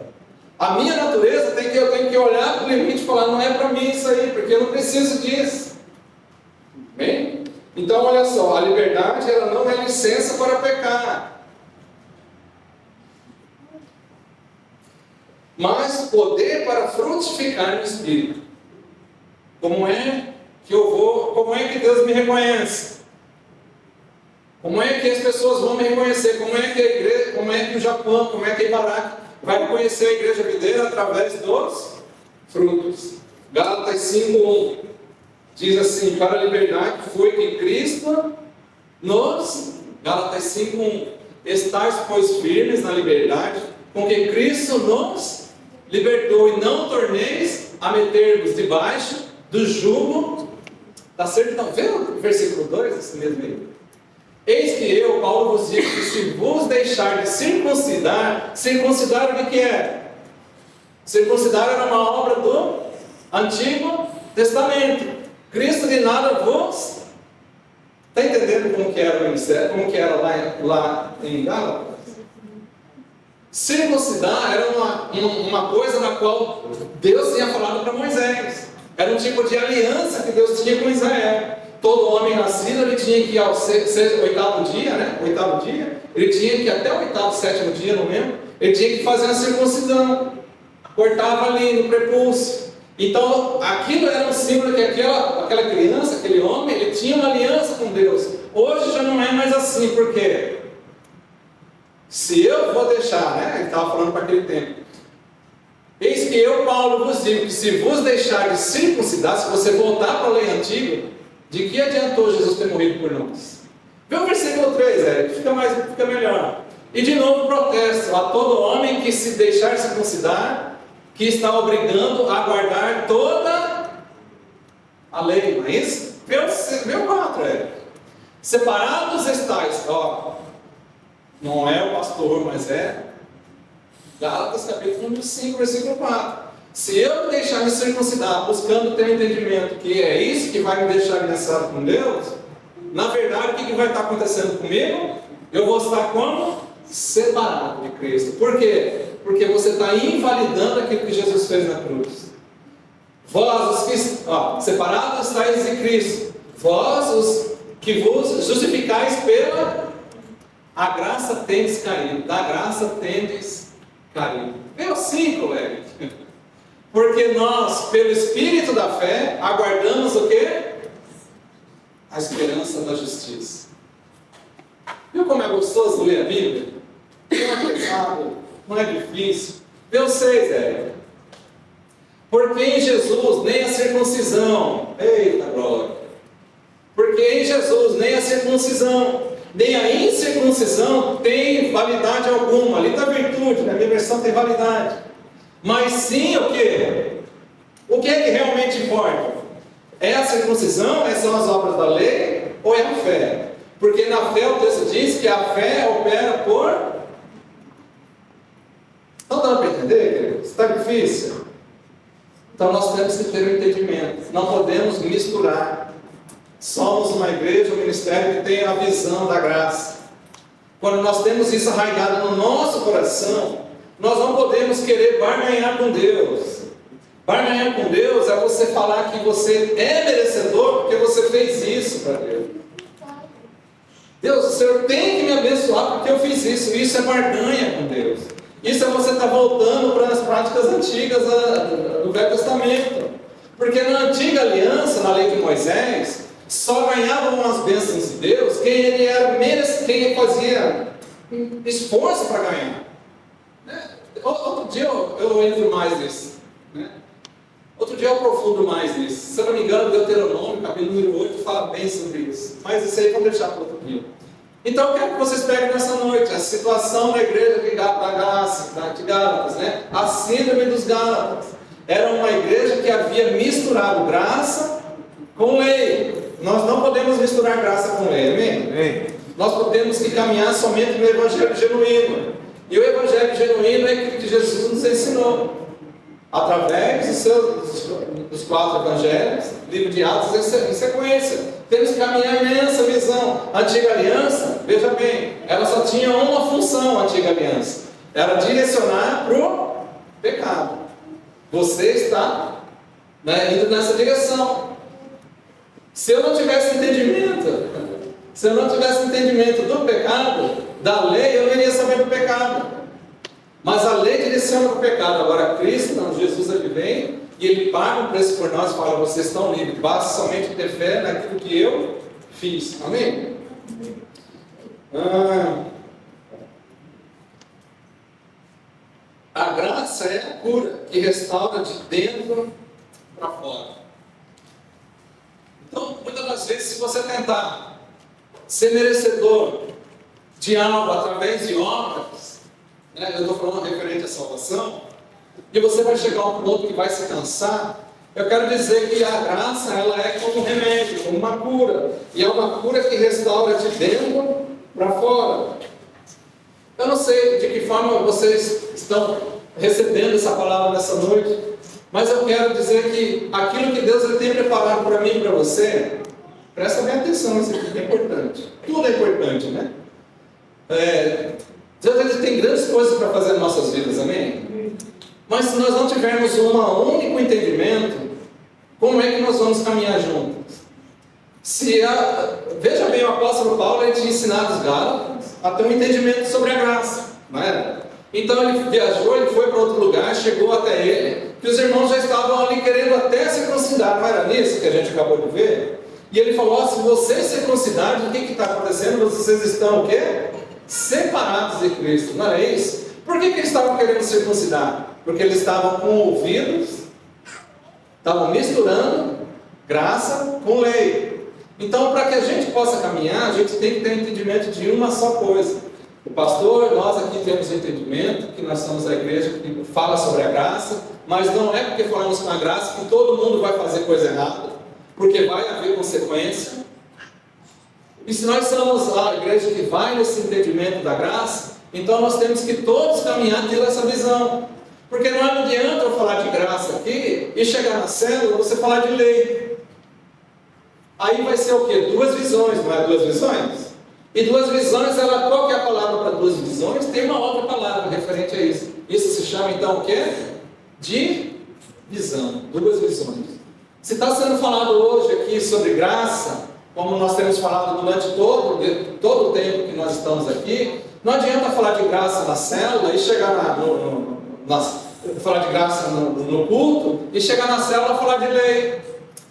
A minha natureza eu tenho que olhar para o limite e falar, não é para mim isso aí, porque eu não preciso disso. Bem? Então olha só, a liberdade ela não é licença para pecar, mas poder para frutificar no Espírito. Como é que Deus me reconhece? Como é que as pessoas vão me reconhecer? Como é que a igreja, como é que o Japão, como é que a Ibaraki vai conhecer a igreja videira? Através dos frutos. Gálatas 5:1 diz assim, para a liberdade foi que Cristo nos... Gálatas 5:1 estais, pois, firmes na liberdade com que Cristo nos libertou, e não torneis a meter-vos debaixo do jugo. Está certo? Então, vê o versículo 2, esse mesmo aí. Eis que eu, Paulo, vos digo que se vos deixar de circuncidar o que é? Circuncidar era uma obra do Antigo Testamento. Cristo de nada vos... Está entendendo como que era o ministério? Como que era lá em Gálatas? Circuncidar era uma coisa na qual Deus tinha falado para Moisés. Era um tipo de aliança que Deus tinha com Israel. Todo homem nascido, ele tinha que ir ao oitavo dia, ele tinha que ir até o oitavo, sétimo dia, não lembro, ele tinha que fazer a circuncisão, cortava ali no prepúcio. Então, aquilo era um símbolo que aquela criança, aquele homem, ele tinha uma aliança com Deus. Hoje já não é mais assim, por quê? Se eu vou deixar, ele estava falando para aquele tempo, eis que eu, Paulo, vos digo que se vos deixar de circuncidar, se você voltar para a lei antiga, de que adiantou Jesus ter morrido por nós? Vê o versículo 3, Eric, fica melhor. E de novo protesto a todo homem que se deixar circuncidar, que está obrigando a guardar toda a lei, não é isso? Vê o 4, Eric. Separados estáis, não é o pastor, mas é Gálatas capítulo 5, versículo 4. Se eu me deixar me circuncidar, buscando ter um entendimento que é isso que vai me deixar aliançado com Deus, na verdade, o que vai estar acontecendo comigo? Eu vou estar como? Separado de Cristo. Por quê? Porque você está invalidando aquilo que Jesus fez na cruz. Vós, os que separados estáis de Cristo, vós, os que vos justificais pela a graça tendes caído, da graça tendes caído. Vê o 5, colega. Porque nós, pelo Espírito da fé, aguardamos o quê? A esperança da justiça. Viu como é gostoso ler a Bíblia? Não é pesado, não é difícil. Vê o 6, Érica. Porque em Jesus nem a circuncisão, eita glória. Porque em Jesus nem a circuncisão, nem a incircuncisão tem validade alguma. Ali está a virtude, na minha versão tem validade. Mas sim o quê? O que é que realmente importa? É a circuncisão? São as obras da lei? Ou é a fé? Porque na fé o texto diz que a fé opera por Estão dando para entender, queridos? Está difícil? Então nós temos que ter um entendimento. Não podemos misturar. Somos uma igreja, um ministério que tem a visão da graça. Quando nós temos isso arraigado no nosso coração, nós não podemos querer barganhar com Deus. Barganhar com Deus é você falar que você é merecedor porque você fez isso para Deus. Deus, o Senhor tem que me abençoar porque eu fiz isso. Isso é barganha com Deus. Isso é você estar voltando para as práticas antigas do Velho Testamento. Porque na antiga aliança, na lei de Moisés, só ganhavam as bênçãos de Deus quem fazia esforço para ganhar. Outro dia eu entro mais nisso. Outro dia eu aprofundo mais nisso. Se eu não me engano, Deuteronômio, capítulo número 8, fala bem sobre isso. Mas isso aí vamos deixar para outro dia. Então eu quero que vocês peguem nessa noite a situação da igreja de Gálatas, a síndrome dos Gálatas. Era uma igreja que havia misturado graça com lei. Nós não podemos misturar graça com lei, amém? Nós temos que caminhar somente no Evangelho genuíno. E o Evangelho genuíno é aquilo que Jesus nos ensinou. Através dos 4 evangelhos, livro de Atos em sequência. Temos que caminhar nessa visão. A antiga aliança, veja bem, ela só tinha uma função, a antiga aliança. Era direcionar para o pecado. Você está indo nessa direção. Se eu não tivesse entendimento do pecado, da lei, eu não iria saber do pecado. Mas a lei direciona para o pecado. Agora Cristo, não, Jesus ele vem e ele paga o preço por nós e fala: vocês estão livres, basta somente ter fé naquilo que eu fiz. Amém? A graça é a cura que restaura de dentro para fora. Então, muitas das vezes, se você tentar ser merecedor de algo através de obras, eu estou falando referente à salvação, e você vai chegar a um ponto que vai se cansar. Eu quero dizer que a graça, ela é como um remédio, como uma cura, e é uma cura que restaura de dentro para fora. Eu não sei de que forma vocês estão recebendo essa palavra nessa noite, mas eu quero dizer que aquilo que Deus ele tem preparado para mim e para você, presta bem atenção, isso aqui é importante. Tudo é importante, né? Deus ele tem grandes coisas para fazer nas nossas vidas, amém? Mas se nós não tivermos um único entendimento, como é que nós vamos caminhar juntos? Veja bem, o apóstolo Paulo ele tinha ensinado os Gálatas a ter um entendimento sobre a graça, não era? Então ele viajou, ele foi para outro lugar, chegou até ele, que os irmãos já estavam ali querendo até circuncidar, não era nisso que a gente acabou de ver? E ele falou: se vocês circuncidarem, o que está acontecendo? Vocês estão o quê? Separados de Cristo, não é isso? Por que eles estavam querendo circuncidar? Porque eles estavam com ouvidos, estavam misturando graça com lei. Então, para que a gente possa caminhar, a gente tem que ter entendimento de uma só coisa. O pastor, nós aqui temos entendimento, que nós somos a igreja que fala sobre a graça, mas não é porque falamos com a graça que todo mundo vai fazer coisa errada, porque vai haver consequência. E se nós somos a igreja que vai nesse entendimento da graça, então nós temos que todos caminhar tendo essa visão. Porque não adianta eu falar de graça aqui e chegar na célula você falar de lei. Aí vai ser o quê? 2 visões, não é 2 visões? E 2 visões, qual que é a palavra para 2 visões? Tem uma outra palavra referente a isso. Isso se chama então o quê? De visão, 2 visões. Se está sendo falado hoje aqui sobre graça, como nós temos falado durante todo o tempo que nós estamos aqui, não adianta falar de graça na célula e chegar falar de graça no culto e chegar na célula e falar de lei,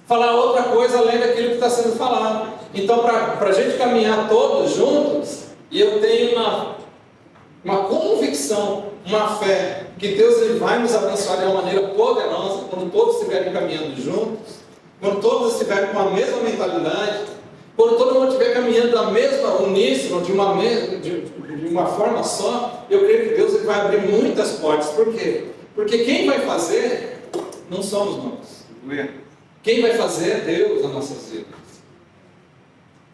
falar outra coisa além daquilo que está sendo falado. Então, para a gente caminhar todos juntos, e eu tenho uma convicção, uma fé, que Deus ele vai nos abençoar de uma maneira poderosa quando todos estiverem caminhando juntos, quando todos estiverem com a mesma mentalidade, quando todo mundo estiver caminhando da mesma uníssono, de uma forma só, eu creio que Deus ele vai abrir muitas portas. Por quê? Porque quem vai fazer não somos nós. Quem vai fazer é Deus nas nossas vidas.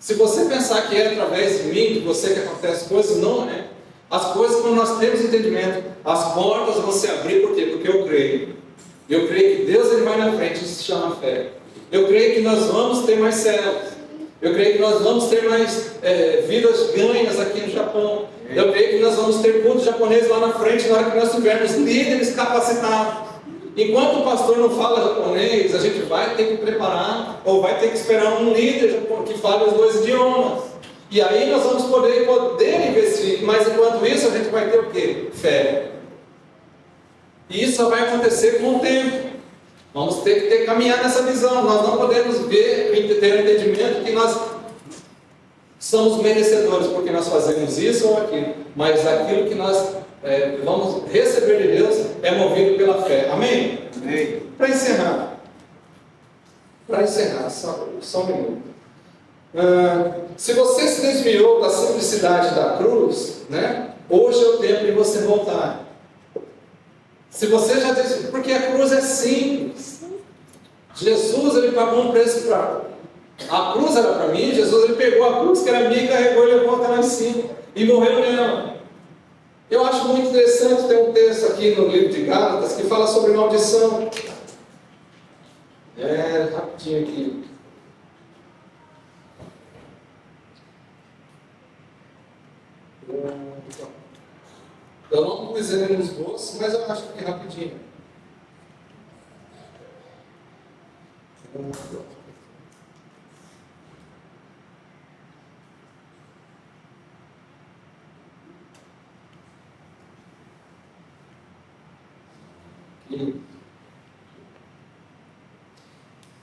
Se você pensar que é através de mim, de você que acontece coisas, não é. As coisas, quando nós temos entendimento, as portas vão se abrir, por quê? Porque eu creio. Eu creio que Deus ele vai na frente, isso se chama fé. Eu creio que nós vamos ter mais células. Eu creio que nós vamos ter mais vidas ganhas aqui no Japão. Eu creio que nós vamos ter cultos japoneses lá na frente, na hora que nós tivermos líderes capacitados. Enquanto o pastor não fala japonês, a gente vai ter que preparar, ou vai ter que esperar um líder que fale os dois idiomas. E aí nós vamos poder investir, mas enquanto isso a gente vai ter o quê? Fé. E isso só vai acontecer com o tempo. Vamos ter que caminhar nessa visão. Nós não podemos ter o entendimento que nós somos merecedores porque nós fazemos isso ou aquilo, mas aquilo que nós vamos receber de Deus é movido pela fé. Amém? Amém. Para encerrar, só um minuto. Se você se desviou da simplicidade da cruz, né, hoje é o tempo de você voltar. Se você já desviou, porque a cruz é simples. Jesus ele pagou um preço para. A cruz era para mim, Jesus ele pegou a cruz que era minha, carregou e levou até lá em cima e morreu nela. Eu acho muito interessante, tem um texto aqui no livro de Gálatas que fala sobre maldição. Rapidinho aqui. Eu não pus ele no esboço, mas eu acho que é rapidinho.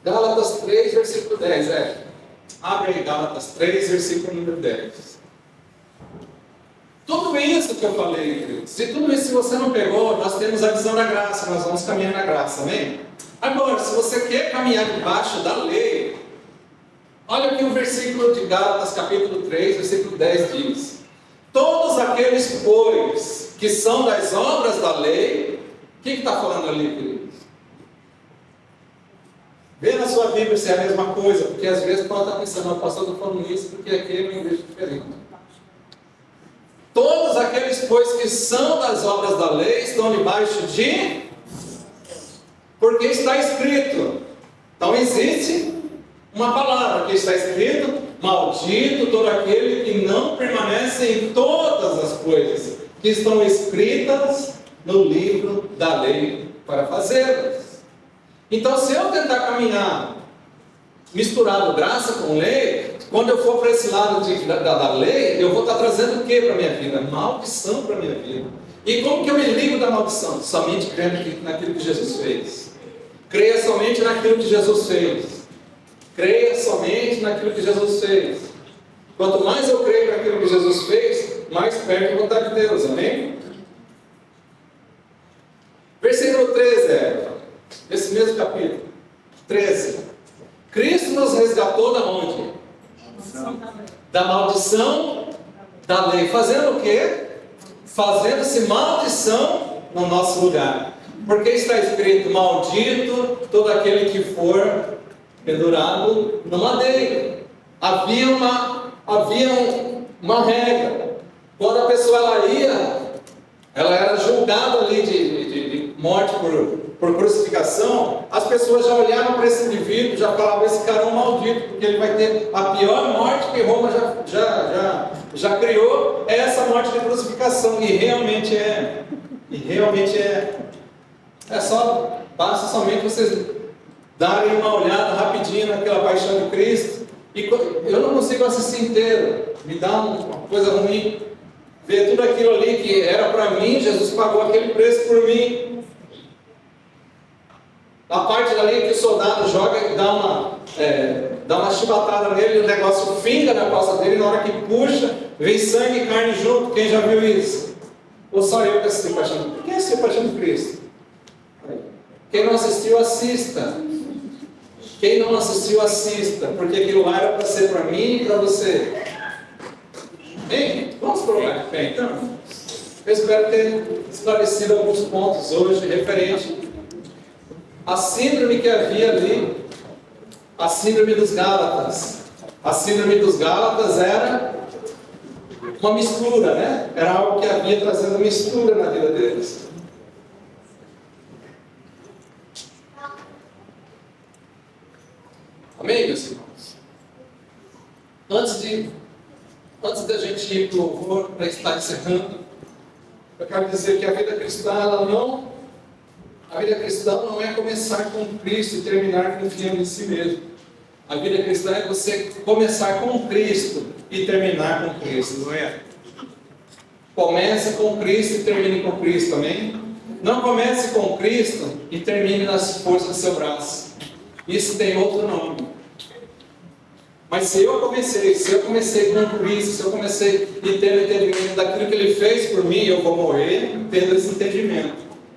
Gálatas 3, versículo 10. Abre aí Gálatas 3, versículo número 10. Tudo isso que eu falei, queridos, se tudo isso se você não pegou, nós temos a visão da graça, nós vamos caminhar na graça, amém? Agora, se você quer caminhar debaixo da lei, olha aqui o versículo de Gálatas, capítulo 3, versículo 10 diz: todos aqueles, pois, que são das obras da lei, o que está falando ali, queridos? Vê na sua Bíblia se é a mesma coisa, porque às vezes pode estar pensando, o pastor está falando isso, porque aqui é uma igreja diferente. Todos aqueles, pois, que são das obras da lei, estão debaixo de... Porque está escrito. Então existe uma palavra que está escrito: maldito todo aquele que não permanece em todas as coisas que estão escritas no livro da lei para fazê-las. Então, se eu tentar caminhar misturado graça com lei, quando eu for para esse lado da lei, eu vou estar trazendo o que para a minha vida? Maldição para a minha vida. E como que eu me livro da maldição? Somente crendo naquilo que Jesus fez. Creia somente naquilo que Jesus fez. Creia somente naquilo que Jesus fez. Quanto mais eu creio naquilo que Jesus fez, mais perto eu vou estar de Deus, amém? Versículo 13, esse mesmo capítulo 13. Cristo nos resgatou da onde? Da maldição da lei. Fazendo o quê? Fazendo-se maldição no nosso lugar. Porque está escrito: maldito todo aquele que for pendurado no madeiro. Havia uma regra. Quando a pessoa ela era julgada ali de morte por crucificação, as pessoas já olhavam para esse indivíduo, já falavam: esse cara é um maldito, porque ele vai ter a pior morte que Roma já criou, é essa morte de crucificação. E realmente é. Basta somente vocês darem uma olhada rapidinho naquela paixão de Cristo. E eu não consigo assistir inteiro, me dá uma coisa ruim. Ver tudo aquilo ali que era para mim, Jesus pagou aquele preço por mim. A parte dali que o soldado joga e dá uma chibatada nele, o negócio finga na costa dele, na hora que puxa, vem sangue e carne junto. Quem já viu isso? Ou só eu que assisti Paixão? Quem assistiu Paixão de Cristo? Quem não assistiu, assista. Quem não assistiu, assista, porque aquilo lá era para ser para mim e para você. Bem, vamos colocar de pé então. Eu espero ter esclarecido alguns pontos hoje referente à síndrome que havia ali, a síndrome dos Gálatas. A síndrome dos Gálatas era uma mistura, né? Era algo que havia trazendo mistura na vida deles. Amém, meus irmãos? Antes da gente ir para o louvor, para estar encerrando, eu quero dizer que a vida cristã, a vida cristã não é começar com Cristo e terminar confiando em si mesmo. A vida cristã é você começar com Cristo e terminar com Cristo, não é? Comece com Cristo e termine com Cristo, amém? Não comece com Cristo e termine nas forças do seu braço. Isso tem outro nome. Mas se eu comecei com Cristo, se eu comecei e tendo entendimento daquilo que Ele fez por mim, eu vou morrer tendo esse entendimento.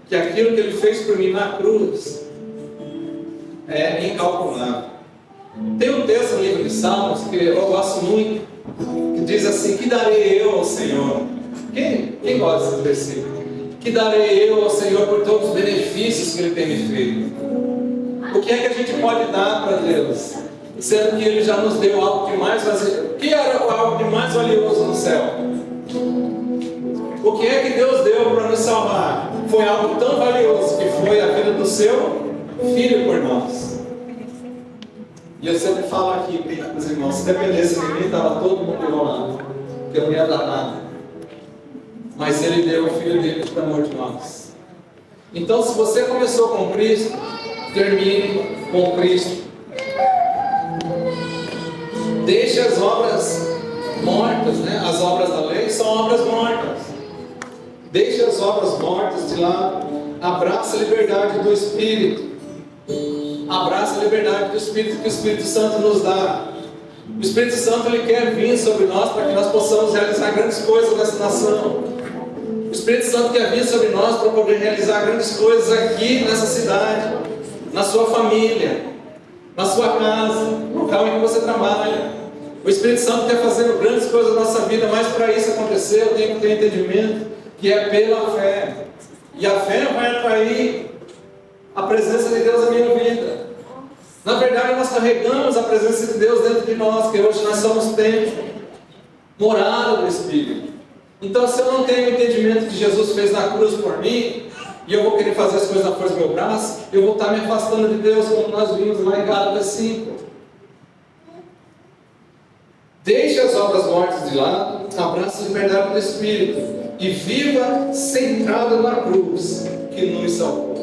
Que aquilo que Ele fez por mim na cruz é incalculável. Tem um texto no livro de Salmos que eu gosto muito, que diz assim: que darei eu ao Senhor? Quem gosta desse versículo? Que darei eu ao Senhor por todos os benefícios que Ele tem me feito? O que é que a gente pode dar para Deus? Sendo que Ele já nos deu algo de mais valioso. O que era algo de mais valioso no céu? O que é que Deus deu para nos salvar? Foi algo tão valioso, que foi a vida do seu Filho por nós. E eu sempre falo aqui para os irmãos, se dependesse de mim, estava todo mundo enrolado, porque eu não ia dar nada. Mas Ele deu o Filho dele por amor de nós. Então, se você começou com Cristo, termine com Cristo. Deixe as obras mortas, né? As obras da lei são obras mortas. Deixe as obras mortas de lado. Abraça a liberdade do Espírito. Abraça a liberdade do Espírito que o Espírito Santo nos dá. O Espírito Santo, Ele quer vir sobre nós para que nós possamos realizar grandes coisas nessa nação. O Espírito Santo quer vir sobre nós para poder realizar grandes coisas aqui nessa cidade, na sua família, na sua casa, no local em que você trabalha. O Espírito Santo quer fazer grandes coisas na nossa vida, mas para isso acontecer eu tenho que ter entendimento que é pela fé. E a fé vai atrair a presença de Deus na minha vida. Na verdade, nós carregamos a presença de Deus dentro de nós, que hoje nós somos templo, morada do Espírito. Então, se eu não tenho o entendimento que Jesus fez na cruz por mim, e eu vou querer fazer as coisas na força do meu braço, eu vou estar me afastando de Deus, como nós vimos lá em Gálatas 5. Deixe as obras mortas de lado, abraça a liberdade do Espírito e viva centrado na cruz que nos salvou.